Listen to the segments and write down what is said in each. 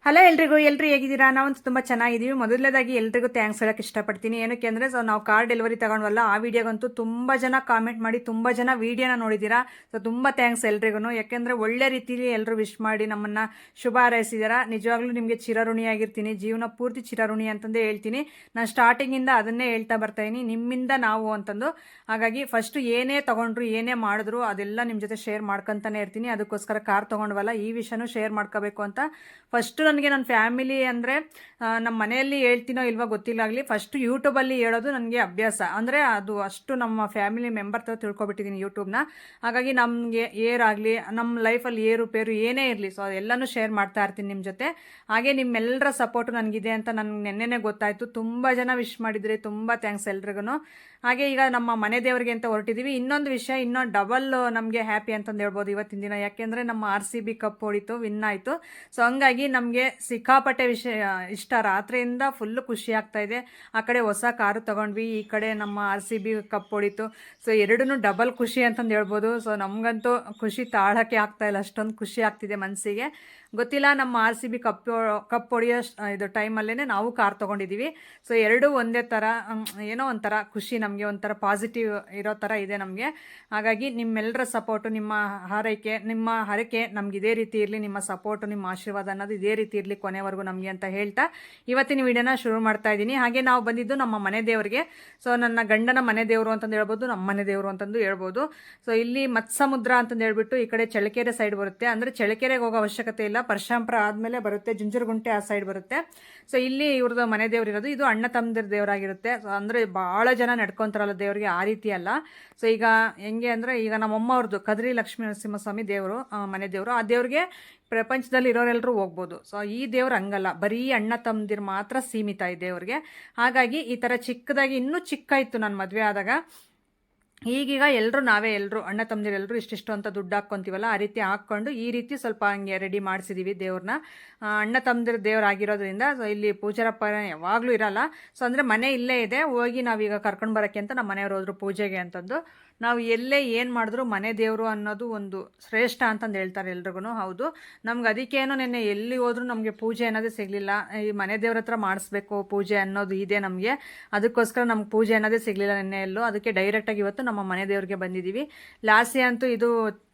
Hello ಎಲ್ರಿಗೂ ಹೇಗಿದ್ದೀರಾ? ನಾವಂತೂ ತುಂಬ ಚೆನ್ನಾಗಿದ್ದೀವಿ. ಮೊದಲನೇದಾಗಿ ಎಲ್ರಿಗೂ ಥ್ಯಾಂಕ್ಸ್ ಹೇಳಕ್ಕೆ ಇಷ್ಟಪಡ್ತೀನಿ. ಏನಕ್ಕೆ ಅಂದರೆ ನಾವು ಕಾರ್ ಡೆಲಿವರಿ ತಗೊಂಡ್ವಲ್ಲ, ಆ ವಿಡಿಯೋಗಂತೂ ತುಂಬ ಜನ ಕಾಮೆಂಟ್ ಮಾಡಿ ತುಂಬ ಜನ ವಿಡಿಯೋನ ನೋಡಿದ್ದೀರಾ. ಸೊ ತುಂಬ ಥ್ಯಾಂಕ್ಸ್ ಎಲ್ರಿಗೂ. ಯಾಕೆಂದರೆ ಒಳ್ಳೆ ರೀತಿಯಲ್ಲಿ ಎಲ್ಲರೂ ವಿಶ್ ಮಾಡಿ ನಮ್ಮನ್ನು ಶುಭ ಹಾರೈಸಿದ್ದೀರಾ. ನಿಜವಾಗ್ಲೂ ನಿಮಗೆ ಚಿರಋಣಿಯಾಗಿರ್ತೀನಿ, ಜೀವನ ಪೂರ್ತಿ ಚಿರಋಣಿ ಅಂತಂದೇ ಹೇಳ್ತೀನಿ. ನಾನು ಸ್ಟಾರ್ಟಿಂಗಿಂದ ಅದನ್ನೇ ಹೇಳ್ತಾ ಬರ್ತಾಯಿದ್ದೀನಿ, ನಿಮ್ಮಿಂದ ನಾವು ಅಂತಂದು. ಹಾಗಾಗಿ ಫಸ್ಟು ಏನೇ ತೊಗೊಂಡ್ರು ಏನೇ ಮಾಡಿದ್ರು ಅದೆಲ್ಲ ನಿಮ್ಮ ಜೊತೆ ಶೇರ್ ಮಾಡ್ಕೊತಾನೆ ಇರ್ತೀನಿ. ಅದಕ್ಕೋಸ್ಕರ ಕಾರ್ ತೊಗೊಂಡ್ವಲ್ಲ, ಈ ವಿಷಯನೂ ಶೇರ್ ಮಾಡ್ಕೋಬೇಕು ಅಂತ ಫಸ್ಟು ನನಗೆ ನನ್ನ ಫ್ಯಾಮಿಲಿ ಅಂದರೆ ನಮ್ಮ ಮನೆಯಲ್ಲಿ ಹೇಳ್ತೀನೋ ಇಲ್ವೋ ಗೊತ್ತಿಲ್ಲಾಗಲಿ, ಫಸ್ಟು ಯೂಟ್ಯೂಬಲ್ಲಿ ಹೇಳೋದು ನನಗೆ ಅಭ್ಯಾಸ. ಅಂದರೆ ಅದು ಅಷ್ಟು ನಮ್ಮ ಫ್ಯಾಮಿಲಿ ಮೆಂಬರ್ ಥರ ತಿಳ್ಕೊಬಿಟ್ಟಿದ್ದೀನಿ ಯೂಟ್ಯೂಬ್ನ. ಹಾಗಾಗಿ ನಮಗೆ ಏರಾಗಲಿ, ನಮ್ಮ ಲೈಫಲ್ಲಿ ಏರುಪೇರು ಏನೇ ಇರಲಿ, ಸೊ ಎಲ್ಲನೂ ಶೇರ್ ಮಾಡ್ತಾ ಇರ್ತೀನಿ ನಿಮ್ಮ ಜೊತೆ. ಹಾಗೆ ನಿಮ್ಮೆಲ್ಲರ ಸಪೋರ್ಟು ನನಗಿದೆ ಅಂತ ನನಗೆ ನೆನ್ನೆನೇ ಗೊತ್ತಾಯಿತು. ತುಂಬ ಜನ ವಿಶ್ ಮಾಡಿದ್ರಿ, ತುಂಬ ಥ್ಯಾಂಕ್ಸ್ ಎಲ್ರಿಗೂ. ಹಾಗೆ ಈಗ ನಮ್ಮ ಮನೆ ದೇವರಿಗೆ ಅಂತ ಹೊರಟಿದ್ದೀವಿ. ಇನ್ನೊಂದು ವಿಷಯ, ಇನ್ನೊಂದು ಡಬಲ್ ನಮಗೆ ಹ್ಯಾಪಿ ಅಂತಂದು ಹೇಳ್ಬೋದು ಇವತ್ತಿನ ದಿನ. ಯಾಕೆಂದರೆ ನಮ್ಮ RCB ಕಪ್ ಹೊಡಿತು, ವಿನ್ ಆಯಿತು. ಸೊ ಹಂಗಾಗಿ ನಮಗೆ ಸಿಕ್ಕಾಪಟ್ಟೆ ವಿಷಯ ಇಷ್ಟ. ರಾತ್ರಿಯಿಂದ ಫುಲ್ಲು ಖುಷಿ ಆಗ್ತಾಯಿದೆ. ಆ ಕಡೆ ಹೊಸ ಕಾರು ತೊಗೊಂಡ್ವಿ, ಈ ಕಡೆ ನಮ್ಮ RCB ಕಪ್ ಹೊಡಿತು. ಸೊ ಎರಡೂ ಡಬಲ್ ಖುಷಿ ಅಂತಂದು ಹೇಳ್ಬೋದು. ಸೊ ನಮಗಂತೂ ಖುಷಿ ತಾಳಕ್ಕೆ ಆಗ್ತಾಯಿಲ್ಲ, ಅಷ್ಟೊಂದು ಖುಷಿ ಆಗ್ತಿದೆ ಮನಸ್ಸಿಗೆ. ಗೊತ್ತಿಲ್ಲ, ನಮ್ಮ RCB ಕಪ್ ಹೊಡೆಯೋ ಇದು ಟೈಮಲ್ಲೇ ನಾವು ಕಾರ್ ತೊಗೊಂಡಿದ್ದೀವಿ. ಸೊ ಎರಡೂ ಒಂದೇ ಥರ, ಏನೋ ಒಂಥರ ಖುಷಿ, ನಮಗೆ ಒಂಥರ ಪಾಸಿಟಿವ್ ಇರೋ ಥರ ಇದೆ ನಮಗೆ. ಹಾಗಾಗಿ ನಿಮ್ಮೆಲ್ಲರ ಸಪೋರ್ಟು, ನಿಮ್ಮ ಹರಕೆ ನಮ್ಗೆ ಇದೇ ರೀತಿ ಇರಲಿ. ನಿಮ್ಮ ಸಪೋರ್ಟು, ನಿಮ್ಮ ಆಶೀರ್ವಾದ ಅನ್ನೋದು ಇದೇ ರೀತಿ ಇರಲಿ ಕೊನೆವರೆಗೂ ನಮಗೆ ಅಂತ ಹೇಳ್ತಾ ಇವತ್ತಿನ ವಿಡಿಯೋನ ಶುರು ಮಾಡ್ತಾ ಇದ್ದೀನಿ. ಹಾಗೆ ನಾವು ಬಂದಿದ್ದು ನಮ್ಮ ಮನೆ ದೇವರಿಗೆ. ಸೊ ನನ್ನ ಗಂಡನ ಮನೆ ದೇವರು ಅಂತಂದು ಹೇಳ್ಬೋದು, ನಮ್ಮ ಮನೆ ದೇವರು ಅಂತಂದು ಹೇಳ್ಬೋದು. ಸೊ ಇಲ್ಲಿ ಮತ್ಸಮುದ್ರ ಅಂತಂದು ಹೇಳ್ಬಿಟ್ಟು ಈ ಕಡೆ ಚಳ್ಳಕೆರೆ ಸೈಡ್ ಬರುತ್ತೆ. ಅಂದರೆ ಚಳ್ಳಕೆರೆಗೆ ಹೋಗೋ ಅವಶ್ಯಕತೆ ಇಲ್ಲ, ಪರಶಾಂಪುರ ಆದಮೇಲೆ ಬರುತ್ತೆ, ಜುಂಜುರಗುಂಟೆ ಆ ಸೈಡ್ ಬರುತ್ತೆ. ಸೊ ಇಲ್ಲಿ ಇವ್ರದ್ದು ಮನೆ ದೇವ್ರು ಇರೋದು. ಇದು ಅಣ್ಣ ತಮ್ಮದಿರ ದೇವರಾಗಿರುತ್ತೆ. ಸೊ ಅಂದರೆ ಭಾಳ ಜನ ನಡ್ಕೊತಾರಲ್ಲ ದೇವರಿಗೆ, ಆ ರೀತಿ ಅಲ್ಲ. ಸೊ ಈಗ ಹೆಂಗೆ ಅಂದರೆ, ಈಗ ನಮ್ಮಮ್ಮ ಅವ್ರದ್ದು ಕದ್ರಿ ಲಕ್ಷ್ಮೀ ನರಸಿಂಹಸ್ವಾಮಿ ದೇವರು, ಮನೆ ದೇವರು. ಆ ದೇವ್ರಿಗೆ ಪ್ರಪಂಚದಲ್ಲಿ ಇರೋರೆಲ್ಲರೂ ಹೋಗ್ಬೋದು. ಸೊ ಈ ದೇವ್ರು ಹಂಗಲ್ಲ, ಬರೀ ಅಣ್ಣ ತಮ್ಮದಿರು ಮಾತ್ರ ಸೀಮಿತ ಈ ದೇವ್ರಿಗೆ. ಹಾಗಾಗಿ ಈ ಥರ ಚಿಕ್ಕದಾಗಿ, ಇನ್ನೂ ಚಿಕ್ಕ ಇತ್ತು ನಾನು ಮದುವೆ ಆದಾಗ. ಈಗೀಗ ಎಲ್ಲರೂ ಅಣ್ಣ ತಮ್ಮದಿರೆಲ್ಲರೂ ಇಷ್ಟಿಷ್ಟು ಅಂತ ದುಡ್ಡು ಹಾಕ್ಕೊಂತೀವಲ್ಲ, ಆ ರೀತಿ ಹಾಕ್ಕೊಂಡು ಈ ರೀತಿ ಸ್ವಲ್ಪ ಹಂಗೆ ರೆಡಿ ಮಾಡಿಸಿದ್ದೀವಿ ದೇವ್ರನ್ನ. ಅಣ್ಣ ತಮ್ಮದಿರ ದೇವರಾಗಿರೋದ್ರಿಂದ ಸೊ ಇಲ್ಲಿ ಪೂಜಾರಪ್ಪ ಯಾವಾಗಲೂ ಇರಲ್ಲ. ಸೊ ಅಂದರೆ ಮನೆ ಇಲ್ಲೇ ಇದೆ, ಹೋಗಿ ನಾವೀಗ ಕರ್ಕೊಂಡು ಬರೋಕ್ಕೆ ಅಂತ ನಮ್ಮ ಮನೆಯವರು ಹೋದ್ರು ಪೂಜೆಗೆ ಅಂತಂದು. ನಾವು ಎಲ್ಲೇ ಏನು ಮಾಡಿದ್ರು ಮನೆ ದೇವರು ಅನ್ನೋದು ಒಂದು ಶ್ರೇಷ್ಠ ಅಂತಂದು ಹೇಳ್ತಾರೆ ಎಲ್ರಿಗೂ. ಹೌದು, ನಮ್ಗೆ ಅದಕ್ಕೇನೋ ನೆನ್ನೆ ಎಲ್ಲಿ ಹೋದ್ರೂ ನಮಗೆ ಪೂಜೆ ಅನ್ನೋದೇ ಸಿಗಲಿಲ್ಲ. ಈ ಮನೆ ದೇವ್ರ ಹತ್ರ ಮಾಡಿಸ್ಬೇಕು ಪೂಜೆ ಅನ್ನೋದು ಇದೆ ನಮಗೆ. ಅದಕ್ಕೋಸ್ಕರ ನಮ್ಗೆ ಪೂಜೆ ಅನ್ನೋದೇ ಸಿಗಲಿಲ್ಲ ನೆನ್ನೆ ಎಲ್ಲೂ. ಅದಕ್ಕೆ ಡೈರೆಕ್ಟಾಗಿ ಇವತ್ತು ನಮ್ಮ ಮನೆ ದೇವ್ರಿಗೆ ಬಂದಿದ್ದೀವಿ. ಲಾಸಿ ಅಂತೂ ಇದು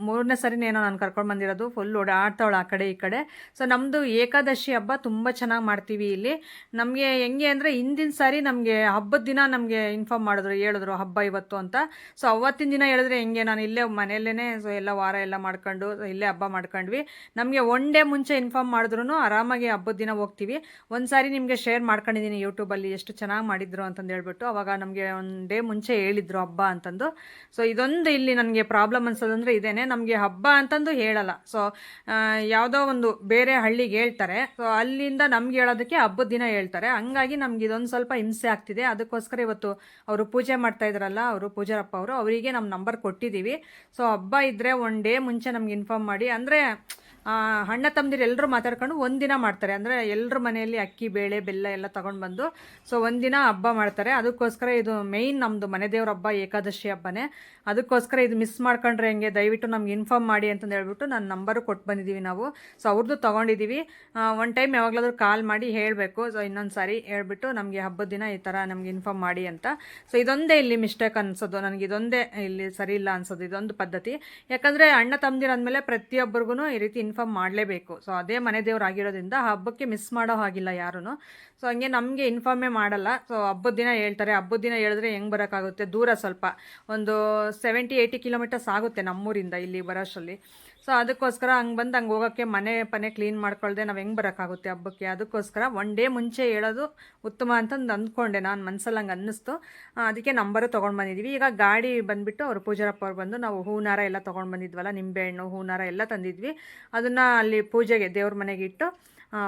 3ನೇ ಸರಿನೇನೋ ನಾನು ಕರ್ಕೊಂಡು ಬಂದಿರೋದು. ಫುಲ್ ಓಡಾಡ್ತಾವಳು ಆ ಕಡೆ ಈ ಕಡೆ. ಸೊ ನಮ್ಮದು ಏಕಾದಶಿ ಹಬ್ಬ ತುಂಬ ಚೆನ್ನಾಗಿ ಮಾಡ್ತೀವಿ ಇಲ್ಲಿ. ನಮಗೆ ಹೆಂಗೆ ಅಂದರೆ, ಹಿಂದಿನ ಸಾರಿ ನಮಗೆ ಹಬ್ಬದ ದಿನ ನಮಗೆ ಇನ್ಫಾರ್ಮ್ ಹೇಳಿದ್ರು ಹಬ್ಬ ಇವತ್ತು ಅಂತ. ಸೊ ಅವತ್ತಿನ ದಿನ ಹೇಳಿದ್ರೆ ಹೆಂಗೆ, ನಾನು ಇಲ್ಲೇ ಮನೆಯಲ್ಲೇ ಸೊ ಎಲ್ಲ ವಾರ ಎಲ್ಲ ಮಾಡ್ಕೊಂಡು ಇಲ್ಲೇ ಹಬ್ಬ ಮಾಡ್ಕೊಂಡ್ವಿ. ನಮಗೆ ಒನ್ ಡೇ ಮುಂಚೆ ಇನ್ಫಾರ್ಮ್ ಮಾಡಿದ್ರು ಆರಾಮಾಗಿ ಹಬ್ಬದ ದಿನ ಹೋಗ್ತೀವಿ. ಒಂದು ಸಾರಿ ನಿಮಗೆ ಶೇರ್ ಮಾಡ್ಕೊಂಡಿದ್ದೀನಿ ಯೂಟ್ಯೂಬಲ್ಲಿ, ಎಷ್ಟು ಚೆನ್ನಾಗಿ ಮಾಡಿದ್ರು ಅಂತಂದು ಹೇಳ್ಬಿಟ್ಟು. ಅವಾಗ ನಮಗೆ ಒನ್ ಡೇ ಮುಂಚೆ ಹೇಳಿದ್ರು ಹಬ್ಬ ಅಂತಂದು. ಸೊ ಇದೊಂದು ಇಲ್ಲಿ ನನಗೆ ಪ್ರಾಬ್ಲಮ್ ಅನ್ಸೋದಂದರೆ ಇದೇನೆ, ನಮಗೆ ಹಬ್ಬ ಅಂತಂದು ಹೇಳಲ್ಲ. ಸೊ ಯಾವುದೋ ಒಂದು ಬೇರೆ ಹಳ್ಳಿಗೆ ಹೇಳ್ತಾರೆ, ಸೊ ಅಲ್ಲಿಂದ ನಮ್ಗೆ ಹೇಳೋದಕ್ಕೆ ಹಬ್ಬದ ದಿನ ಹೇಳ್ತಾರೆ. ಹಂಗಾಗಿ ನಮ್ಗೆ ಇದೊಂದು ಸ್ವಲ್ಪ ಹಿಂಸೆ ಆಗ್ತಿದೆ. ಅದಕ್ಕೋಸ್ಕರ ಇವತ್ತು ಅವರು ಪೂಜೆ ಮಾಡ್ತಾ ಇದ್ರಲ್ಲ, ಅವರು ಪೂಜಾರಪ್ಪ ಅವರು, ಅವರಿಗೆ ನಮ್ಮ ನಂಬರ್ ಕೊಟ್ಟಿದ್ದೀವಿ. ಸೊ ಹಬ್ಬ ಇದ್ದರೆ ಒನ್ ಡೇ ಮುಂಚೆ ನಮ್ಗೆ ಇನ್ಫಾರ್ಮ್ ಮಾಡಿ, ಅಂದರೆ ಅಣ್ಣ ತಮ್ಮದಿರು ಎಲ್ಲರೂ ಮಾತಾಡ್ಕೊಂಡು ಒಂದಿನ ಮಾಡ್ತಾರೆ. ಅಂದರೆ ಎಲ್ಲರ ಮನೆಯಲ್ಲಿ ಅಕ್ಕಿ ಬೇಳೆ ಬೆಲ್ಲ ಎಲ್ಲ ತೊಗೊಂಡು ಬಂದು ಸೊ ಒಂದಿನ ಹಬ್ಬ ಮಾಡ್ತಾರೆ. ಅದಕ್ಕೋಸ್ಕರ ಇದು ಮೇಯ್ನ್ ನಮ್ಮದು ಮನೆ ದೇವ್ರ ಹಬ್ಬ, ಏಕಾದಶಿ ಹಬ್ಬನೇ. ಅದಕ್ಕೋಸ್ಕರ ಇದು ಮಿಸ್ ಮಾಡ್ಕೊಂಡ್ರೆ ಹೆಂಗೆ, ದಯವಿಟ್ಟು ನಮ್ಗೆ ಇನ್ಫಾರ್ಮ್ ಮಾಡಿ ಅಂತಂದು ಹೇಳ್ಬಿಟ್ಟು ನನ್ನ ನಂಬರು ಕೊಟ್ಟು ಬಂದಿದ್ದೀವಿ ನಾವು. ಸೊ ಅವ್ರದ್ದು ತೊಗೊಂಡಿದ್ದೀವಿ. ಒನ್ ಟೈಮ್ ಯಾವಾಗಲಾದ್ರೂ ಕಾಲ್ ಮಾಡಿ ಹೇಳಬೇಕು. ಸೊ ಇನ್ನೊಂದು ಸಾರಿ ಹೇಳ್ಬಿಟ್ಟು ನಮಗೆ ಹಬ್ಬದ ದಿನ ಈ ಥರ ನಮ್ಗೆ ಇನ್ಫಾರ್ಮ್ ಮಾಡಿ ಅಂತ. ಸೊ ಇದೊಂದೇ ಇಲ್ಲಿ ಮಿಸ್ಟೇಕ್ ಅನ್ಸೋದು ನನಗೆ, ಇದೊಂದೇ ಇಲ್ಲಿ ಸರಿ ಇಲ್ಲ ಅನ್ಸೋದು, ಇದೊಂದು ಪದ್ಧತಿ. ಯಾಕಂದರೆ ಅಣ್ಣ ತಮ್ಮದಿರು ಅಂದಮೇಲೆ ಪ್ರತಿಯೊಬ್ಬರಿಗೂ ಈ ರೀತಿ ಇನ್ಫಾರ್ಮ್ ಮಾಡಲೇಬೇಕು. ಸೊ ಅದೇ ಮನೆ ದೇವ್ರು ಆಗಿರೋದ್ರಿಂದ ಹಬ್ಬಕ್ಕೆ ಮಿಸ್ ಮಾಡೋ ಹಾಗಿಲ್ಲ ಯಾರೂ. ಸೊ ಹಂಗೆ ನಮಗೆ ಇನ್ಫಾರ್ಮೇ ಮಾಡಲ್ಲ. ಸೊ ಹಬ್ಬದ ದಿನ ಹೇಳ್ತಾರೆ. ಹಬ್ಬದ ದಿನ ಹೇಳಿದ್ರೆ ಹೆಂಗೆ ಬರೋಕ್ಕಾಗುತ್ತೆ, ದೂರ ಸ್ವಲ್ಪ ಒಂದು 70-80 ಕಿಲೋಮೀಟರ್ಸ್ ಆಗುತ್ತೆ ನಮ್ಮೂರಿಂದ ಇಲ್ಲಿ ಬರೋಷ್ಟರಲ್ಲಿ. ಸೊ ಅದಕ್ಕೋಸ್ಕರ ಹಂಗೆ ಬಂದು ಹಂಗೆ ಹೋಗೋಕ್ಕೆ ಮನೆ ಕ್ಲೀನ್ ಮಾಡ್ಕೊಳ್ದೆ ನಾವು ಹೆಂಗೆ ಬರೋಕ್ಕಾಗುತ್ತೆ ಹಬ್ಬಕ್ಕೆ. ಅದಕ್ಕೋಸ್ಕರ ಒನ್ ಡೇ ಮುಂಚೆ ಹೇಳೋದು ಉತ್ತಮ ಅಂತಂದು ಅಂದ್ಕೊಂಡೆ ನಾನು, ಮನಸ್ಸಲ್ಲಿ ಹಂಗೆ ಅನ್ನಿಸ್ತು. ಅದಕ್ಕೆ ನಂಬರು ತೊಗೊಂಡು ಬಂದಿದ್ದೀವಿ. ಈಗ ಗಾಡಿ ಬಂದುಬಿಟ್ಟು ಅವರು ಪೂಜಾರಪ್ಪ ಅವ್ರು ಬಂದು, ನಾವು ಹೂನಾರ ಎಲ್ಲ ತೊಗೊಂಡು ಬಂದಿದ್ವಲ್ಲ, ನಿಂಬೆಹಣ್ಣು ಹೂನಾರ ಎಲ್ಲ ತಂದಿದ್ವಿ. ಅದನ್ನು ಅಲ್ಲಿ ಪೂಜೆಗೆ ದೇವ್ರ ಮನೆಗೆ ಇಟ್ಟು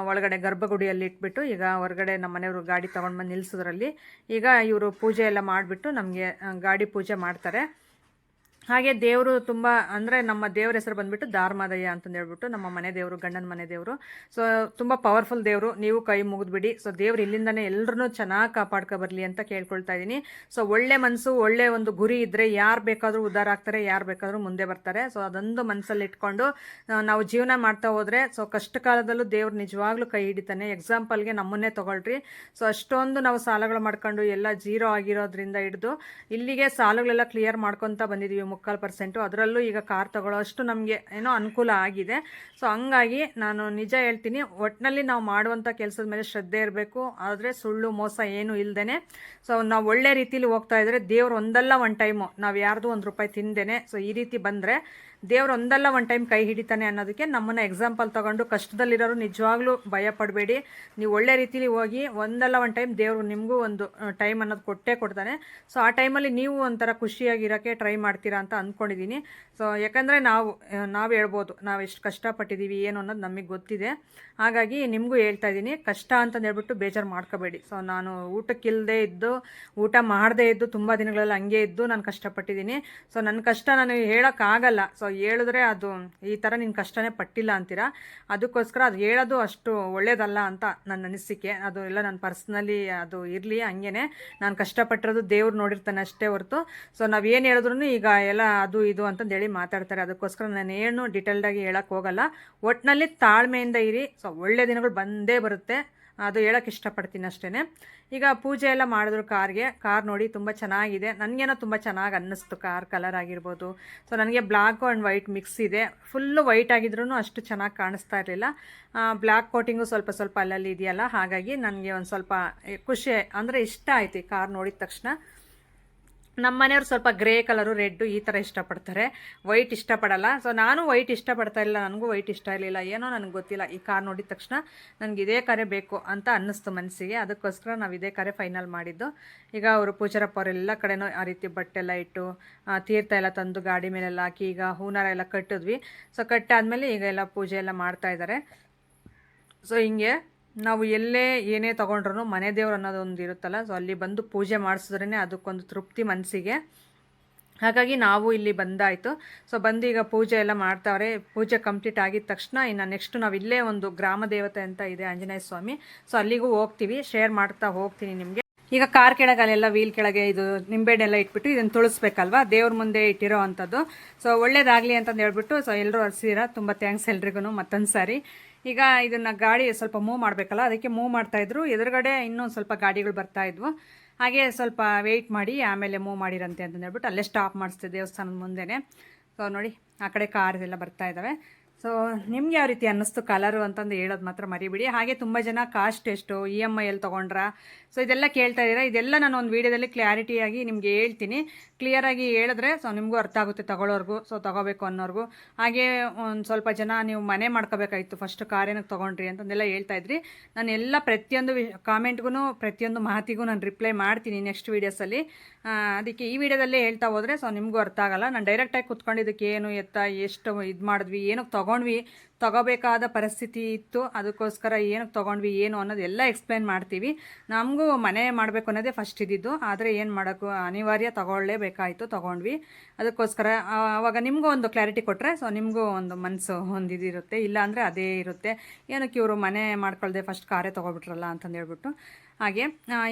ಒಳಗಡೆ ಗರ್ಭಗುಡಿಯಲ್ಲಿ ಇಟ್ಬಿಟ್ಟು ಈಗ ಹೊರಗಡೆ ನಮ್ಮ ಮನೆಯವರು ಗಾಡಿ ತೊಗೊಂಡು ಬಂದು ನಿಲ್ಲಿಸೋದ್ರಲ್ಲಿ. ಈಗ ಇವರು ಪೂಜೆ ಎಲ್ಲ ಮಾಡಿಬಿಟ್ಟು ನಮಗೆ ಗಾಡಿ ಪೂಜೆ ಮಾಡ್ತಾರೆ. ಹಾಗೆ ದೇವರು ತುಂಬ ಅಂದರೆ ನಮ್ಮ ದೇವ್ರ ಹೆಸರು ಬಂದುಬಿಟ್ಟು ದಾರ್ಮಾದಯ್ಯ ಅಂತಂದು ಹೇಳ್ಬಿಟ್ಟು ನಮ್ಮ ಮನೆ ದೇವರು, ಗಂಡನ ಮನೆ ದೇವರು. ಸೊ ತುಂಬ ಪವರ್ಫುಲ್ ದೇವರು. ನೀವು ಕೈ ಮುಗಿದ್ಬಿಡಿ. ಸೊ ದೇವ್ರು ಇಲ್ಲಿಂದನೇ ಎಲ್ಲರೂ ಚೆನ್ನಾಗಿ ಕಾಪಾಡ್ಕೊ ಬರಲಿ ಅಂತ ಕೇಳ್ಕೊಳ್ತಾ ಇದ್ದೀನಿ. ಸೊ ಒಳ್ಳೆ ಮನಸ್ಸು, ಒಳ್ಳೆ ಒಂದು ಗುರಿ ಇದ್ದರೆ ಯಾರು ಬೇಕಾದರೂ ಉದ್ಧಾರ ಆಗ್ತಾರೆ, ಯಾರು ಬೇಕಾದರೂ ಮುಂದೆ ಬರ್ತಾರೆ. ಸೊ ಅದೊಂದು ಮನಸ್ಸಲ್ಲಿ ಇಟ್ಕೊಂಡು ನಾವು ಜೀವನ ಮಾಡ್ತಾ ಹೋದರೆ ಸೊ ಕಷ್ಟ ಕಾಲದಲ್ಲೂ ದೇವ್ರು ನಿಜವಾಗ್ಲೂ ಕೈ ಹಿಡಿತಾನೆ. ಎಕ್ಸಾಂಪಲ್ಗೆ ನಮ್ಮನ್ನೇ ತೊಗೊಳ್ರಿ. ಸೊ ಅಷ್ಟೊಂದು ನಾವು ಸಾಲಗಳು ಮಾಡ್ಕೊಂಡು ಎಲ್ಲ ಜೀರೋ ಆಗಿರೋದ್ರಿಂದ ಹಿಡಿದು ಇಲ್ಲಿಗೆ ಸಾಲಗಳೆಲ್ಲ ಕ್ಲಿಯರ್ ಮಾಡ್ಕೊತ ಬಂದಿದ್ದೀವಿ 3% ಅದರಲ್ಲೂ ಈಗ ಕಾರ್ ತಗೊಳ್ಳೋ ಅಷ್ಟು ನಮಗೆ ಏನೋ ಅನುಕೂಲ ಆಗಿದೆ. ಸೊ ಹಂಗಾಗಿ ನಾನು ನಿಜ ಹೇಳ್ತೀನಿ, ಒಟ್ಟಿನಲ್ಲಿ ನಾವು ಮಾಡುವಂಥ ಕೆಲಸದ ಮೇಲೆ ಶ್ರದ್ಧೆ ಇರಬೇಕು. ಆದರೆ ಸುಳ್ಳು ಮೋಸ ಏನೂ ಇಲ್ಲದೇ ಸೊ ನಾವು ಒಳ್ಳೆ ರೀತಿಲಿ ಹೋಗ್ತಾ ಇದ್ದರೆ ದೇವ್ರು ಒಂದಲ್ಲ ಒಂದು ಟೈಮು ನಾವು ಯಾರ್ದು ₹1 ತಿಂದೇನೆ ಸೊ ಈ ರೀತಿ ಬಂದರೆ ದೇವ್ರು ಒಂದಲ್ಲ ಒಂದು ಟೈಮ್ ಕೈ ಹಿಡಿತಾನೆ ಅನ್ನೋದಕ್ಕೆ ನಮ್ಮನ್ನು ಎಕ್ಸಾಂಪಲ್ ತೊಗೊಂಡು ಕಷ್ಟದಲ್ಲಿರೋರು ನಿಜವಾಗ್ಲೂ ಭಯ ಪಡಬೇಡಿ. ನೀವು ಒಳ್ಳೆ ರೀತಿಲಿ ಹೋಗಿ ಒಂದಲ್ಲ ಒಂದು ಟೈಮ್ ದೇವರು ನಿಮಗೂ ಒಂದು ಟೈಮ್ ಅನ್ನೋದು ಕೊಟ್ಟೇ ಕೊಡ್ತಾನೆ. ಸೊ ಆ ಟೈಮಲ್ಲಿ ನೀವು ಒಂಥರ ಖುಷಿಯಾಗಿರೋಕ್ಕೆ ಟ್ರೈ ಮಾಡ್ತೀರಾ ಅಂತ ಅಂದ್ಕೊಂಡಿದ್ದೀನಿ. ಸೊ ಯಾಕಂದರೆ ನಾವು ಹೇಳ್ಬೋದು ನಾವು ಎಷ್ಟು ಕಷ್ಟಪಟ್ಟಿದ್ದೀವಿ ಏನು ಅನ್ನೋದು ನಮಗೆ ಗೊತ್ತಿದೆ. ಹಾಗಾಗಿ ನಿಮಗೂ ಹೇಳ್ತಾ ಇದ್ದೀನಿ, ಕಷ್ಟ ಅಂತಂದು ಹೇಳ್ಬಿಟ್ಟು ಬೇಜಾರು ಮಾಡ್ಕೋಬೇಡಿ. ಸೊ ನಾನು ಊಟಕ್ಕಿಲ್ಲದೆ ಇದ್ದು ಊಟ ಮಾಡದೇ ಇದ್ದು ತುಂಬ ದಿನಗಳಲ್ಲಿ ಹಂಗೆ ಇದ್ದು ನಾನು ಕಷ್ಟಪಟ್ಟಿದ್ದೀನಿ. ಸೊ ನನ್ನ ಕಷ್ಟ ನಾನು ಹೇಳೋಕ್ಕಾಗಲ್ಲ. ಸೊ ಹೇಳಿದ್ರೆ ಅದು ಈ ಥರ ನಿನ್ನ ಕಷ್ಟನೇ ಪಟ್ಟಿಲ್ಲ ಅಂತೀರಾ. ಅದಕ್ಕೋಸ್ಕರ ಅದು ಹೇಳೋದು ಅಷ್ಟು ಒಳ್ಳೇದಲ್ಲ ಅಂತ ನನ್ನ ಅನಿಸಿಕೆ. ಅದು ಎಲ್ಲ ನನ್ನ ಪರ್ಸ್ನಲಿ ಅದು ಇರಲಿ ಹಂಗೇನೆ. ನಾನು ಕಷ್ಟಪಟ್ಟಿರೋದು ದೇವ್ರು ನೋಡಿರ್ತಾನೆ ಅಷ್ಟೇ ಹೊರತು ಸೊ ನಾವು ಏನು ಹೇಳಿದ್ರು ಈಗ ಎಲ್ಲ ಅದು ಇದು ಅಂತಂದು ಹೇಳಿ ಮಾತಾಡ್ತಾರೆ. ಅದಕ್ಕೋಸ್ಕರ ನಾನು ಏನು ಡಿಟೇಲ್ಡಾಗಿ ಹೇಳೋಕ್ಕೆ ಹೋಗಲ್ಲ. ಒಟ್ಟಿನಲ್ಲಿ ತಾಳ್ಮೆಯಿಂದ ಇರಿ. ಸೊ ಒಳ್ಳೆ ದಿನಗಳು ಬಂದೇ ಬರುತ್ತೆ, ಅದು ಹೇಳೋಕ್ಕೆ ಇಷ್ಟಪಡ್ತೀನಿ ಅಷ್ಟೇ. ಈಗ ಪೂಜೆ ಎಲ್ಲ ಮಾಡಿದ್ರು ಕಾರ್ ನೋಡಿ ತುಂಬ ಚೆನ್ನಾಗಿದೆ. ನನಗೇನೋ ತುಂಬ ಚೆನ್ನಾಗಿ ಅನ್ನಿಸ್ತು ಕಾರ್ ಕಲರ್ ಆಗಿರ್ಬೋದು. ಸೊ ನನಗೆ ಬ್ಲ್ಯಾಕು ಆ್ಯಂಡ್ ವೈಟ್ ಮಿಕ್ಸ್ ಇದೆ. ಫುಲ್ಲು ವೈಟ್ ಆಗಿದ್ರೂ ಅಷ್ಟು ಚೆನ್ನಾಗಿ ಕಾಣಿಸ್ತಾ ಇರಲಿಲ್ಲ. ಬ್ಲ್ಯಾಕ್ ಕೋಟಿಂಗು ಸ್ವಲ್ಪ ಸ್ವಲ್ಪ ಅಲ್ಲಲ್ಲಿ ಇದೆಯಲ್ಲ, ಹಾಗಾಗಿ ನನಗೆ ಒಂದು ಸ್ವಲ್ಪ ಖುಷಿ ಅಂದರೆ ಇಷ್ಟ ಆಯ್ತು ಈ ಕಾರ್ ನೋಡಿದ ತಕ್ಷಣ. ನಮ್ಮ ಮನೆಯವ್ರು ಸ್ವಲ್ಪ ಗ್ರೇ ಕಲರು, ರೆಡ್ಡು ಈ ಥರ ಇಷ್ಟಪಡ್ತಾರೆ, ವೈಟ್ ಇಷ್ಟಪಡಲ್ಲ. ಸೊ ನಾನು ವೈಟ್ ಇಷ್ಟಪಡ್ತಾ ಇಲ್ಲ, ನನಗೂ ವೈಟ್ ಇಷ್ಟ ಇರಲಿಲ್ಲ. ಏನೋ ನನಗೆ ಗೊತ್ತಿಲ್ಲ, ಈ ಕಾರ್ ನೋಡಿದ ತಕ್ಷಣ ನನಗೆ ಇದೇ ಕಾರೇ ಬೇಕು ಅಂತ ಅನ್ನಿಸ್ತು ಮನಸ್ಸಿಗೆ. ಅದಕ್ಕೋಸ್ಕರ ನಾವು ಇದೇ ಕಾರೇ ಫೈನಲ್ ಮಾಡಿದ್ದು. ಈಗ ಅವರು ಪೂಜಾರಪ್ಪ ಅವರೆಲ್ಲ ಕಡೆನೂ ಆ ರೀತಿ ಬಟ್ಟೆಲ್ಲ ಇಟ್ಟು ತೀರ್ಥ ಎಲ್ಲ ತಂದು ಗಾಡಿ ಮೇಲೆಲ್ಲ ಹಾಕಿ ಈಗ ಹೂನಾರ ಎಲ್ಲ ಕಟ್ಟಿದ್ವಿ. ಸೊ ಕಟ್ಟಾದಮೇಲೆ ಈಗ ಎಲ್ಲ ಪೂಜೆ ಎಲ್ಲ ಮಾಡ್ತಾಯಿದ್ದಾರೆ. ಸೊ ಹಿಂಗೆ ನಾವು ಎಲ್ಲೇ ಏನೇ ತೊಗೊಂಡ್ರೂ ಮನೆ ದೇವ್ರು ಅನ್ನೋದೊಂದು ಇರುತ್ತಲ್ಲ, ಸೊ ಅಲ್ಲಿ ಬಂದು ಪೂಜೆ ಮಾಡಿಸಿದ್ರೇ ಅದಕ್ಕೊಂದು ತೃಪ್ತಿ ಮನಸ್ಸಿಗೆ. ಹಾಗಾಗಿ ನಾವು ಇಲ್ಲಿ ಬಂದಾಯಿತು. ಸೊ ಬಂದು ಈಗ ಪೂಜೆ ಎಲ್ಲ ಮಾಡ್ತಾವ್ರೆ. ಪೂಜೆ ಕಂಪ್ಲೀಟ್ ಆಗಿದ ತಕ್ಷಣ ಇನ್ನು ನೆಕ್ಸ್ಟ್ ನಾವು ಇಲ್ಲೇ ಒಂದು ಗ್ರಾಮ ದೇವತೆ ಅಂತ ಇದೆ, ಆಂಜನೇಯ ಸ್ವಾಮಿ. ಸೊ ಅಲ್ಲಿಗೂ ಹೋಗ್ತೀವಿ, ಶೇರ್ ಮಾಡ್ತಾ ಹೋಗ್ತೀನಿ ನಿಮಗೆ. ಈಗ ಕಾರ್ ಕೆಳಗೆ ಅಲ್ಲೆಲ್ಲ ವೀಲ್ ಕೆಳಗೆ ಇದು ನಿಂಬೆಹಣ್ಣೆಲ್ಲ ಇಟ್ಬಿಟ್ಟು ಇದನ್ನು ತುಳಿಸ್ಬೇಕಲ್ವಾ, ದೇವ್ರ ಮುಂದೆ ಇಟ್ಟಿರೋ ಅಂಥದ್ದು. ಸೊ ಒಳ್ಳೇದಾಗಲಿ ಅಂತಂದು ಹೇಳ್ಬಿಟ್ಟು ಸೊ ಎಲ್ಲರೂ ಹರಿಸಿರ. ತುಂಬ ಥ್ಯಾಂಕ್ಸ್ ಎಲ್ರಿಗೂ ಮತ್ತೊಂದು ಸಾರಿ. ಈಗ ಇದನ್ನು ಗಾಡಿ ಸ್ವಲ್ಪ ಮೂವ್ ಮಾಡಬೇಕಲ್ಲ, ಅದಕ್ಕೆ ಮೂವ್ ಮಾಡ್ತಾಯಿದ್ರು. ಎದುರುಗಡೆ ಇನ್ನೂ ಸ್ವಲ್ಪ ಗಾಡಿಗಳು ಬರ್ತಾಯಿದ್ವು. ಹಾಗೆ ಸ್ವಲ್ಪ ವೆಯ್ಟ್ ಮಾಡಿ ಆಮೇಲೆ ಮೂವ್ ಮಾಡಿರಂತೆ ಅಂತಂದು ಹೇಳ್ಬಿಟ್ಟು ಅಲ್ಲೇ ಸ್ಟಾಪ್ ಮಾಡಿಸ್ತೀವಿ ದೇವಸ್ಥಾನದ ಮುಂದೆನೇ. ಸೊ ನೋಡಿ ಆ ಕಡೆ ಕಾರ್ ಎಲ್ಲ ಬರ್ತಾ ಇದ್ದಾವೆ. ಸೊ ನಿಮ್ಗೆ ಯಾವ ರೀತಿ ಅನ್ನಿಸ್ತು ಕಲರು ಅಂತಂದು ಹೇಳೋದು ಮಾತ್ರ ಮರಿಬಿಡಿ. ಹಾಗೆ ತುಂಬ ಜನ ಕಾಸ್ಟ್ ಎಷ್ಟು, EMI ಎಲ್ಲಿ ತೊಗೊಂಡ್ರಾ, ಸೊ ಇದೆಲ್ಲ ಕೇಳ್ತಾ ಇದ್ದೀರಾ. ಇದೆಲ್ಲ ನಾನು ಒಂದು ವೀಡಿಯೋದಲ್ಲಿ ಕ್ಲಾರಿಟಿಯಾಗಿ ನಿಮಗೆ ಹೇಳ್ತೀನಿ. ಕ್ಲಿಯರಾಗಿ ಹೇಳಿದ್ರೆ ಸೊ ನಿಮಗೂ ಅರ್ಥ ಆಗುತ್ತೆ ತಗೊಳ್ಳೋರ್ಗೂ, ಸೊ ತೊಗೋಬೇಕು ಅನ್ನೋರ್ಗೂ. ಹಾಗೆ ಒಂದು ಸ್ವಲ್ಪ ಜನ ನೀವು ಮನೆ ಮಾಡ್ಕೋಬೇಕಾಗಿತ್ತು ಫಸ್ಟ್ ಕಾರ್ ಏನಕ್ಕೆ ತೊಗೊಂಡ್ರಿ ಅಂತಂದೆಲ್ಲ ಹೇಳ್ತಾ ಇದ್ರಿ. ನಾನು ಎಲ್ಲ ಪ್ರತಿಯೊಂದು ಕಾಮೆಂಟ್ಗೂ ಪ್ರತಿಯೊಂದು ಮಾತಿಗೂ ನಾನು ರಿಪ್ಲೈ ಮಾಡ್ತೀನಿ ನೆಕ್ಸ್ಟ್ ವೀಡಿಯೋಸಲ್ಲಿ. ಅದಕ್ಕೆ ಈ ವಿಡಿಯೋದಲ್ಲೇ ಹೇಳ್ತಾ ಹೋದರೆ ಸೊ ನಿಮಗೂ ಅರ್ಥ ಆಗಲ್ಲ. ನಾನು ಡೈರೆಕ್ಟಾಗಿ ಕುತ್ಕೊಂಡಿದ್ದಕ್ಕೆ ಏನು ಎತ್ತ ಎಷ್ಟು ಇದು ಮಾಡಿದ್ವಿ, ಏನಕ್ಕೆ ತೊಗೊಂಡ್ವಿ, ತೊಗೋಬೇಕಾದ ಪರಿಸ್ಥಿತಿ ಇತ್ತು, ಅದಕ್ಕೋಸ್ಕರ ಏನಕ್ಕೆ ತೊಗೊಂಡ್ವಿ ಏನು ಅನ್ನೋದು ಎಲ್ಲ ಎಕ್ಸ್ಪ್ಲೈನ್ ಮಾಡ್ತೀವಿ. ನಮಗೂ ಮನೆ ಮಾಡಬೇಕು ಅನ್ನೋದೇ ಫಸ್ಟ್ ಇದ್ದಿದ್ದು, ಆದರೆ ಏನು ಮಾಡೋಕ್ಕೂ ಅನಿವಾರ್ಯ, ತೊಗೊಳ್ಳೇಬೇಕಾಯಿತು, ತೊಗೊಂಡ್ವಿ. ಅದಕ್ಕೋಸ್ಕರ ಆವಾಗ ನಿಮಗೂ ಒಂದು ಕ್ಲಾರಿಟಿ ಕೊಟ್ಟರೆ ಸೊ ನಿಮಗೂ ಒಂದು ಮನಸ್ಸು ಒಂದು ಇದಿರುತ್ತೆ. ಇಲ್ಲಾಂದರೆ ಅದೇ ಇರುತ್ತೆ, ಏನಕ್ಕೆ ಇವರು ಮನೆ ಮಾಡ್ಕೊಳ್ದೆ ಫಸ್ಟ್ ಕಾರೇ ತೊಗೊಬಿಟ್ರಲ್ಲ ಅಂತಂದು ಹೇಳ್ಬಿಟ್ಟು. ಹಾಗೆ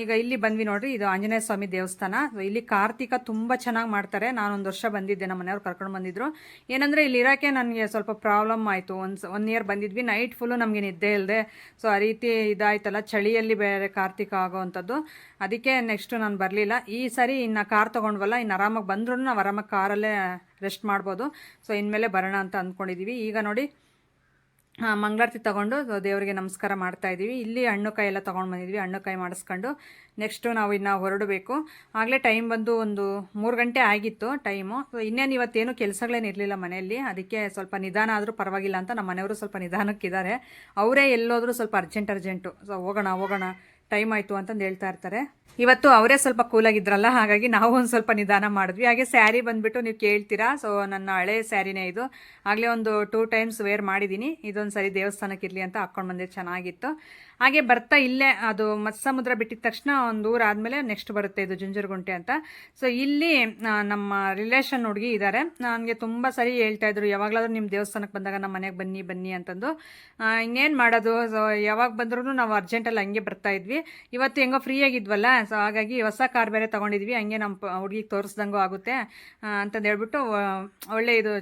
ಈಗ ಇಲ್ಲಿ ಬಂದ್ವಿ ನೋಡ್ರಿ, ಇದು ಆಂಜನೇಯ ಸ್ವಾಮಿ ದೇವಸ್ಥಾನ. ಇಲ್ಲಿ ಕಾರ್ತಿಕ ತುಂಬ ಚೆನ್ನಾಗಿ ಮಾಡ್ತಾರೆ. ನಾನೊಂದು ವರ್ಷ ಬಂದಿದ್ದೆ, ನಮ್ಮ ಮನೆಯವ್ರು ಕರ್ಕೊಂಡು ಬಂದಿದ್ರು. ಏನಂದರೆ ಇಲ್ಲಿ ಇರೋಕ್ಕೆ ನನಗೆ ಸ್ವಲ್ಪ ಪ್ರಾಬ್ಲಮ್ ಆಯಿತು. ಒನ್ ಇಯರ್ ಬಂದಿದ್ವಿ, ನೈಟ್ ಫುಲ್ಲು ನಮಗೆ ನಿದ್ದೆ ಇಲ್ಲದೆ ಸೊ ಆ ರೀತಿ ಇದಾಯ್ತಲ್ಲ, ಚಳಿಯಲ್ಲಿ ಬೇರೆ ಕಾರ್ತಿಕ ಆಗೋವಂಥದ್ದು. ಅದಕ್ಕೆ ನೆಕ್ಸ್ಟು ನಾನು ಬರಲಿಲ್ಲ. ಈ ಸರಿ ಇನ್ನು ಕಾರ್ ತೊಗೊಂಡ್ವಲ್ಲ, ಇನ್ನು ಆರಾಮಾಗಿ ಬಂದ್ರೂ ನಾವು ಆರಾಮಾಗಿ ಕಾರಲ್ಲೇ ರೆಸ್ಟ್ ಮಾಡ್ಬೋದು. ಸೊ ಇನ್ಮೇಲೆ ಬರೋಣ ಅಂತ ಅಂದ್ಕೊಂಡಿದ್ದೀವಿ. ಈಗ ನೋಡಿ ಮಂಗಳಾರತಿ ತೊಗೊಂಡು ದೇವರಿಗೆ ನಮಸ್ಕಾರ ಮಾಡ್ತಾಯಿದ್ದೀವಿ. ಇಲ್ಲಿ ಹಣ್ಣು ಕಾಯಿ ಎಲ್ಲ ತೊಗೊಂಡು ಬಂದಿದ್ವಿ, ಹಣ್ಣು ಕಾಯಿ ಮಾಡಿಸ್ಕೊಂಡು ನೆಕ್ಸ್ಟು ನಾವು ಇನ್ನು ಹೊರಡಬೇಕು. ಆಗಲೇ ಟೈಮ್ ಬಂದು ಒಂದು 3 ಗಂಟೆ ಆಗಿತ್ತು ಟೈಮು. ಸೊ ಇನ್ನೇನು ಇವತ್ತೇನು ಕೆಲಸಗಳೇನು ಇರಲಿಲ್ಲ ಮನೆಯಲ್ಲಿ, ಅದಕ್ಕೆ ಸ್ವಲ್ಪ ನಿಧಾನ ಆದರೂ ಪರವಾಗಿಲ್ಲ ಅಂತ ನಮ್ಮ ಮನೆಯವರು ಸ್ವಲ್ಪ ನಿಧಾನಕ್ಕಿದ್ದಾರೆ. ಅವರೇ ಎಲ್ಲೋದ್ರೂ ಸ್ವಲ್ಪ ಅರ್ಜೆಂಟು. ಸೊ ಹೋಗೋಣ ಟೈಮ್ ಆಯಿತು ಅಂತಂದು ಹೇಳ್ತಾ ಇರ್ತಾರೆ. ಇವತ್ತು ಅವರೇ ಸ್ವಲ್ಪ ಕೂಲಾಗಿದ್ರಲ್ಲ, ಹಾಗಾಗಿ ನಾವು ಒಂದು ಸ್ವಲ್ಪ ನಿಧಾನ ಮಾಡಿದ್ವಿ. ಹಾಗೆ ಸ್ಯಾರಿ ಬಂದುಬಿಟ್ಟು ನೀವು ಕೇಳ್ತೀರಾ, ಸೊ ನನ್ನ ಹಳೆ ಸ್ಯಾರಿನೇ ಇದು. ಆಗಲೇ ಒಂದು 2 ಟೈಮ್ಸ್ ವೇರ್ ಮಾಡಿದ್ದೀನಿ. ಇದೊಂದು ಸರಿ ದೇವಸ್ಥಾನಕ್ಕೆ ಇರಲಿ ಅಂತ ಹಾಕ್ಕೊಂಡು ಬಂದೆ, ಚೆನ್ನಾಗಿತ್ತು. ಹಾಗೆ ಬರ್ತಾ ಇಲ್ಲೇ ಅದು ಮತ್ಸಮುದ್ರ ಬಿಟ್ಟಿದ ತಕ್ಷಣ ಒಂದು ಊರು ಆದಮೇಲೆ ನೆಕ್ಸ್ಟ್ ಬರುತ್ತೆ ಇದು ಜುಂಜುರಗುಂಟೆ ಅಂತ. ಸೊ ಇಲ್ಲಿ ನಮ್ಮ ರಿಲೇಷನ್ ಹುಡುಗಿ ಇದ್ದಾರೆ. ನನಗೆ ತುಂಬ ಸರಿ ಹೇಳ್ತಾಯಿದ್ರು, ಯಾವಾಗಲಾದ್ರೂ ನಿಮ್ಮ ದೇವಸ್ಥಾನಕ್ಕೆ ಬಂದಾಗ ನಮ್ಮ ಮನೆಗೆ ಬನ್ನಿ ಬನ್ನಿ ಅಂತಂದು. ಇನ್ನೇನು ಮಾಡೋದು, ಸೊ ಯಾವಾಗ ಬಂದ್ರೂ ನಾವು ಅರ್ಜೆಂಟಲ್ಲಿ ಹಂಗೆ ಬರ್ತಾಯಿದ್ವಿ. ಇವತ್ತು ಹೆಂಗೋ ಫ್ರೀ ಆಗಿದ್ವಲ್ಲ, ಸೊ ಹಾಗಾಗಿ ಹೊಸ ಕಾರ್ ಬೇರೆ ತೊಗೊಂಡಿದ್ವಿ, ಹಂಗೆ ನಮ್ಮ ಹುಡುಗಿಗೆ ತೋರಿಸ್ದಂಗೂ ಆಗುತ್ತೆ ಅಂತಂದು ಹೇಳ್ಬಿಟ್ಟು ಒಳ್ಳೆ ಇದು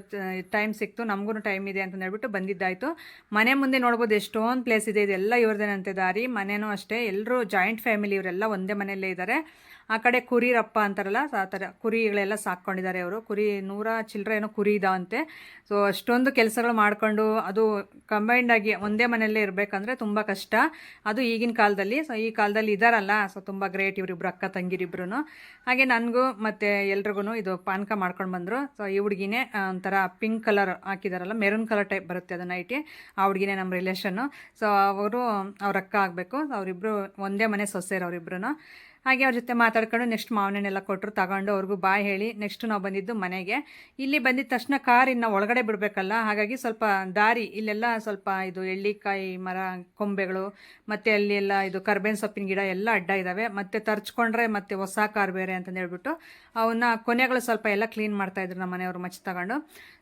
ಟೈಮ್ ಸಿಕ್ತು, ನಮಗೂ ಟೈಮ್ ಇದೆ ಅಂತಂದು ಹೇಳ್ಬಿಟ್ಟು ಬಂದಿದ್ದಾಯಿತು. ಮನೆ ಮುಂದೆ ನೋಡ್ಬೋದು ಎಷ್ಟೊಂದು ಪ್ಲೇಸ್ ಇದೆ, ಇದೆಲ್ಲ ಇವ್ರದ್ದೇನಂತೆ ದಾರಿ. ಮನೆಯೂ ಅಷ್ಟೇ, ಎಲ್ಲರೂ ಜಾಯಿಂಟ್ ಫ್ಯಾಮಿಲಿ, ಇವರೆಲ್ಲ ಒಂದೇ ಮನೆಯಲ್ಲೇ ಇದ್ದಾರೆ. ಆ ಕಡೆ ಕುರಿರಪ್ಪ ಅಂತಾರಲ್ಲ, ಆ ಥರ ಕುರಿಗಳೆಲ್ಲ ಸಾಕ್ಕೊಂಡಿದ್ದಾರೆ ಅವರು. ಕುರಿ 100 ಚಿಲ್ಲರೆ ಏನೋ ಕುರಿ ಇದಾವಂತೆ. ಸೊ ಅಷ್ಟೊಂದು ಕೆಲಸಗಳು ಮಾಡಿಕೊಂಡು ಅದು ಕಂಬೈಂಡಾಗಿ ಒಂದೇ ಮನೆಯಲ್ಲೇ ಇರಬೇಕಂದ್ರೆ ತುಂಬ ಕಷ್ಟ, ಅದು ಈಗಿನ ಕಾಲದಲ್ಲಿ. ಸೊ ಈ ಕಾಲದಲ್ಲಿ ಇದ್ದಾರಲ್ಲ, ಸೊ ತುಂಬ ಗ್ರೇಟ್ ಇವರಿಬ್ರು ಅಕ್ಕ ತಂಗಿರಿಬ್ರು. ಹಾಗೆ ನನಗೂ ಮತ್ತು ಎಲ್ರಿಗೂ ಇದು ಪಾನಕ ಮಾಡ್ಕೊಂಡು ಬಂದರು. ಸೊ ಈ ಹುಡುಗಿನೇ ಒಂಥರ ಪಿಂಕ್ ಕಲರ್ ಹಾಕಿದಾರಲ್ಲ, ಮೆರೂನ್ ಕಲರ್ ಟೈಪ್ ಬರುತ್ತೆ ಅದು ನೈಟಿ, ಆ ಹುಡುಗಿನೇ ನಮ್ಮ ರಿಲೇಷನ್ನು. ಸೊ ಅವ್ರ ಅಕ್ಕ ಆಗಬೇಕು. ಅವರಿಬ್ಬರು ಒಂದೇ ಮನೆ ಸೊಸೆರು ಅವರಿಬ್ರು. ಹಾಗೆ ಅವ್ರ ಜೊತೆ ಮಾತಾಡ್ಕೊಂಡು ನೆಕ್ಸ್ಟ್ ಮಾವನೆಲ್ಲ ಕೊಟ್ಟರು, ತಗೊಂಡು ಅವ್ರಿಗೂ ಬಾಯ್ ಹೇಳಿ ನೆಕ್ಸ್ಟ್ ನಾವು ಬಂದಿದ್ದು ಮನೆಗೆ. ಇಲ್ಲಿ ಬಂದಿದ್ದ ತಕ್ಷಣ ಕಾರ್ ಇನ್ನು ಒಳಗಡೆ ಬಿಡಬೇಕಲ್ಲ, ಹಾಗಾಗಿ ಸ್ವಲ್ಪ ದಾರಿ ಇಲ್ಲೆಲ್ಲ ಸ್ವಲ್ಪ ಇದು ಎಳ್ಳಿಕಾಯಿ ಮರ ಕೊಂಬೆಗಳು ಮತ್ತು ಅಲ್ಲಿ ಎಲ್ಲ ಇದು ಕರ್ಬೇವಿನ ಸೊಪ್ಪಿನ ಗಿಡ ಎಲ್ಲ ಅಡ್ಡ ಇದ್ದಾವೆ. ಮತ್ತು ತರ್ಚ್ಕೊಂಡ್ರೆ ಮತ್ತು ಹೊಸ ಕಾರ್ ಬೇರೆ ಅಂತಂದು ಹೇಳ್ಬಿಟ್ಟು ಅವನ್ನ ಕೊನೆಗಳು ಸ್ವಲ್ಪ ಎಲ್ಲ ಕ್ಲೀನ್ ಮಾಡ್ತಾಯಿದ್ರು ನಮ್ಮ ಮನೆಯವರು ಮಚ್ಚಿ ತಗೊಂಡು.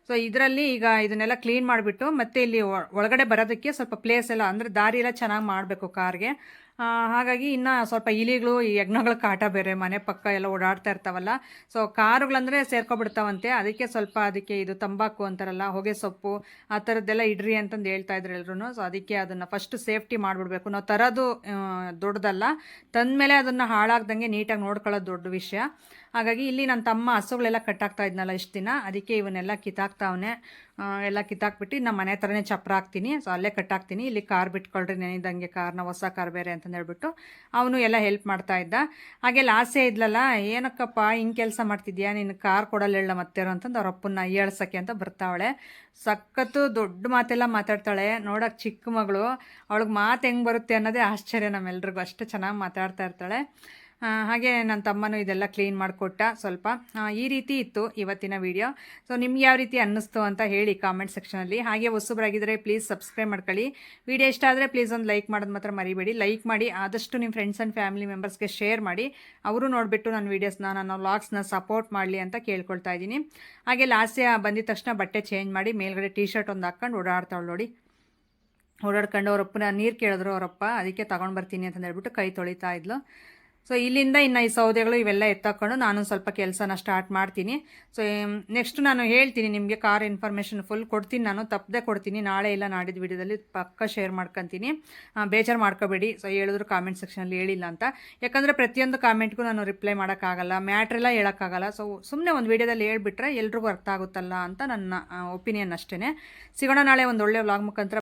ಸೊ ಇದರಲ್ಲಿ ಈಗ ಇದನ್ನೆಲ್ಲ ಕ್ಲೀನ್ ಮಾಡಿಬಿಟ್ಟು ಮತ್ತೆ ಇಲ್ಲಿ ಒಳಗಡೆ ಬರೋದಕ್ಕೆ ಸ್ವಲ್ಪ ಪ್ಲೇಸ್ ಎಲ್ಲ ಅಂದರೆ ದಾರಿ ಎಲ್ಲ ಚೆನ್ನಾಗಿ ಮಾಡಬೇಕು ಕಾರ್ಗೆ. ಹಾಗಾಗಿ ಇನ್ನು ಸ್ವಲ್ಪ ಇಲಿಗಳು, ಈ ಯಜ್ಞಗಳ ಕಾಟ ಬೇರೆ, ಮನೆ ಪಕ್ಕ ಎಲ್ಲ ಓಡಾಡ್ತಾ ಇರ್ತಾವಲ್ಲ, ಸೊ ಕಾರುಗಳಂದರೆ ಸೇರ್ಕೊಬಿಡ್ತಾವಂತೆ. ಅದಕ್ಕೆ ಇದು ತಂಬಾಕು ಅಂತಾರಲ್ಲ, ಹೊಗೆ ಸೊಪ್ಪು ಆ ಥರದ್ದೆಲ್ಲ ಇಡ್ರಿ ಅಂತಂದು ಹೇಳ್ತಾ ಇದ್ರು ಎಲ್ರೂ. ಸೊ ಅದಕ್ಕೆ ಅದನ್ನು ಫಸ್ಟ್ ಸೇಫ್ಟಿ ಮಾಡಿಬಿಡ್ಬೇಕು. ನಾವು ತರೋದು ದೊಡ್ಡದಲ್ಲ, ತಂದಮೇಲೆ ಅದನ್ನು ಹಾಳಾಗ್ದಂಗೆ ನೀಟಾಗಿ ನೋಡ್ಕೊಳ್ಳೋದು ದೊಡ್ಡ ವಿಷಯ. ಹಾಗಾಗಿ ಇಲ್ಲಿ ನನ್ನ ತಮ್ಮ ಹಸುಗಳೆಲ್ಲ ಕಟ್ಟಾಕ್ತಾ ಇದ್ನಲ್ಲ ಇಷ್ಟು ದಿನ, ಅದಕ್ಕೆ ಇವನ್ನೆಲ್ಲ ಕಿತ್ತಾಕ್ತಾವನೆ. ಎಲ್ಲ ಕಿತ್ತಾಕ್ಬಿಟ್ಟು ನಮ್ಮ ಮನೆ ಥರನೇ ಚಪ್ರ ಹಾಕ್ತೀನಿ, ಸೊ ಅಲ್ಲೇ ಕಟ್ಟಾಕ್ತೀನಿ. ಇಲ್ಲಿ ಕಾರ್ ಬಿಟ್ಕೊಳ್ರಿ ನೆನೆದಂಗೆ, ಕಾರ್ನ ಹೊಸ ಕಾರ್ ಬೇರೆ ಅಂತಂದು ಹೇಳ್ಬಿಟ್ಟು ಅವನು ಎಲ್ಲ ಹೆಲ್ಪ್ ಮಾಡ್ತಾ ಇದ್ದ. ಹಾಗೆ ಲಾಸೆ ಇದ್ಲಲ್ಲ, ಏನಕ್ಕಪ್ಪ ಹಿಂಗೆ ಕೆಲಸ ಮಾಡ್ತಿದ್ಯಾ, ನಿನ್ನ ಕಾರ್ ಕೊಡಲ್ಲ ಮತ್ತೇರೋ ಅಂತಂದು ಅವ್ರ ಅಪ್ಪನ್ನ ಹೇಳ್ಸಕ್ಕೆ ಅಂತ ಬರ್ತಾವಳೆ. ಸಖತ್ತು ದೊಡ್ಡ ಮಾತೆಲ್ಲ ಮಾತಾಡ್ತಾಳೆ, ನೋಡೋಕೆ ಚಿಕ್ಕ ಮಗಳು, ಅವಳಿಗೆ ಮಾತು ಹೆಂಗೆ ಬರುತ್ತೆ ಅನ್ನೋದೇ ಆಶ್ಚರ್ಯ ನಮ್ಮೆಲ್ರಿಗೂ, ಅಷ್ಟು ಚೆನ್ನಾಗಿ ಮಾತಾಡ್ತಾ ಇರ್ತಾಳೆ. ಹಾಗೆ ನನ್ನ ತಮ್ಮನೂ ಇದೆಲ್ಲ ಕ್ಲೀನ್ ಮಾಡಿಕೊಟ್ಟ ಸ್ವಲ್ಪ. ಈ ರೀತಿ ಇತ್ತು ಇವತ್ತಿನ ವಿಡಿಯೋ. ಸೊ ನಿಮ್ಗೆ ಯಾವ ರೀತಿ ಅನ್ನಿಸ್ತು ಅಂತ ಹೇಳಿ ಕಾಮೆಂಟ್ ಸೆಕ್ಷನಲ್ಲಿ. ಹಾಗೆ ಹೊಸಬರಾಗಿದ್ದರೆ ಪ್ಲೀಸ್ ಸಬ್ಸ್ಕ್ರೈಬ್ ಮಾಡ್ಕೊಳ್ಳಿ. ವಿಡಿಯೋ ಇಷ್ಟ ಆದರೆ ಪ್ಲೀಸ್ ಒಂದು ಲೈಕ್ ಮಾಡೋದು ಮಾತ್ರ ಮರಿಬೇಡಿ. ಲೈಕ್ ಮಾಡಿ, ಆದಷ್ಟು ನಿಮ್ಮ ಫ್ರೆಂಡ್ಸ್ ಆ್ಯಂಡ್ ಫ್ಯಾಮಿಲಿ ಮೆಂಬರ್ಸ್ಗೆ ಶೇರ್ ಮಾಡಿ, ಅವರು ನೋಡಿಬಿಟ್ಟು ನನ್ನ ವೀಡಿಯೋಸ್ನ, ನನ್ನ ವ್ಲಾಗ್ಸ್ನ ಸಪೋರ್ಟ್ ಮಾಡಲಿ ಅಂತ ಕೇಳ್ಕೊಳ್ತಾ ಇದ್ದೀನಿ. ಹಾಗೆ ಲಾಸ್ಯ ಬಂದಿದ ತಕ್ಷಣ ಬಟ್ಟೆ ಚೇಂಜ್ ಮಾಡಿ ಮೇಲ್ಗಡೆ ಟೀ ಶರ್ಟ್ ಒಂದು ಹಾಕ್ಕೊಂಡು ಓಡಾಡ್ತಾಳೆ ನೋಡಿ. ಓಡಾಡ್ಕೊಂಡು ಅವರಪ್ಪನ ನೀರು ಕೇಳಿದ್ರು ಅವರಪ್ಪ, ಅದಕ್ಕೆ ತಗೊಂಡು ಬರ್ತೀನಿ ಅಂತ ಹೇಳ್ಬಿಟ್ಟು ಕೈ ತೊಳಿತಾ ಇದ್ಲು. ಸೊ ಇಲ್ಲಿಂದ ಇನ್ನು ಈ ಸೌದೆಗಳು ಇವೆಲ್ಲ ಎತ್ತಾಕೊಂಡು ನಾನು ಸ್ವಲ್ಪ ಕೆಲಸನ ಸ್ಟಾರ್ಟ್ ಮಾಡ್ತೀನಿ. ಸೊ ನೆಕ್ಸ್ಟ್ ನಾನು ಹೇಳ್ತೀನಿ ನಿಮಗೆ, ಕಾರ್ ಇನ್ಫಾರ್ಮೇಷನ್ ಫುಲ್ ಕೊಡ್ತೀನಿ, ನಾನು ತಪ್ಪದೆ ಕೊಡ್ತೀನಿ. ನಾಳೆ ಇಲ್ಲ ನಾಡಿದ್ದು ವಿಡಿಯೋದಲ್ಲಿ ಪಕ್ಕ ಶೇರ್ ಮಾಡ್ಕೊತೀನಿ, ಬೇಜಾರು ಮಾಡ್ಕೋಬೇಡಿ. ಸೊ ಹೇಳಿದ್ರು ಕಾಮೆಂಟ್ ಸೆಕ್ಷನಲ್ಲಿ ಹೇಳಿಲ್ಲ ಅಂತ, ಯಾಕಂದರೆ ಪ್ರತಿಯೊಂದು ಕಾಮೆಂಟ್ಗೂ ನಾನು ರಿಪ್ಲೈ ಮಾಡೋಕ್ಕಾಗಲ್ಲ, ಮ್ಯಾಟ್ರೆಲ್ಲ ಹೇಳೋಕ್ಕಾಗಲ್ಲ. ಸೊ ಸುಮ್ಮನೆ ಒಂದು ವಿಡಿಯೋದಲ್ಲಿ ಹೇಳ್ಬಿಟ್ರೆ ಎಲ್ರಿಗೂ ಅರ್ಥ ಆಗುತ್ತಲ್ಲ ಅಂತ ನನ್ನ ಒಪಿನಿಯನ್ ಅಷ್ಟೇ. ಸಿಗೋಣ ನಾಳೆ ಒಂದು ಒಳ್ಳೆ ವ್ಲಾಗ್ ಮುಖಾಂತರ.